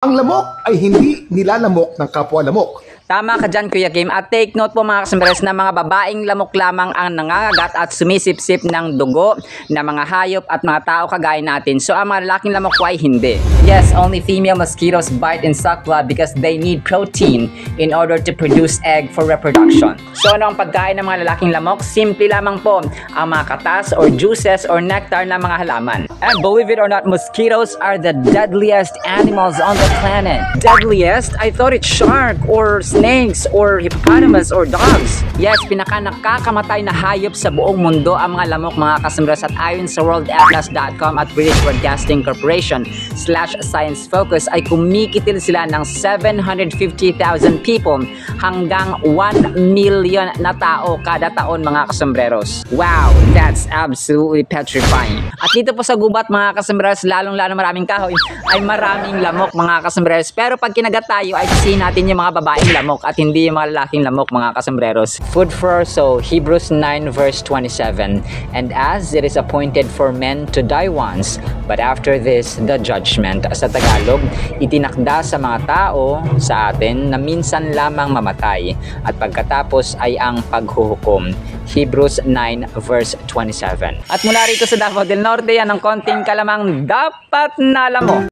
Ang lamok ay hindi nilalamok ng kapwa lamok. Tama ka dyan, Kuya Kim. At take note po mga kasambres na mga babaeng lamok lamang ang nangangagat at sumisipsip ng dugo ng mga hayop at mga tao kagaya natin. So ang mga lalaking lamok po ay hindi. Yes, only female mosquitoes bite and suck blood because they need protein in order to produce egg for reproduction. So ano ang pagkain ng mga lalaking lamok? Simple lamang po ang mga katas or juices or nectar ng mga halaman. And believe it or not, mosquitoes are the deadliest animals on the planet. Deadliest? I thought it's shark or snakes or hippopotamus or dogs. Yes, pinaka nakakamatay na hayop sa buong mundo ang mga lamok, mga kasambres, at ayon sa worldatlas.com at British Broadcasting Corporation /Science Focus ay kumikitil sila ng 750,000 people hanggang 1 million na tao kada taon, mga kasambreros. Wow, that's absolutely petrifying. At dito po sa gubat, mga kasambreros, lalong-lalo maraming kahoy, ay maraming lamok, mga kasambreros. Pero pag kinagat tayo ay sisihin natin yung mga babaeng lamok at hindi yung mga lalaking lamok, mga kasambreros. Food for our soul, Hebrews 9 verse 27. And as it is appointed for men to die once, but after this, the judgment. Sa Tagalog, itinakda sa mga tao, sa atin, na minsan lamang mamatay at pagkatapos ay ang paghuhukom. Hebrews 9 verse 27. At mula rito sa Davao del Norte, yan ang konting kalamang dapat na alam mo.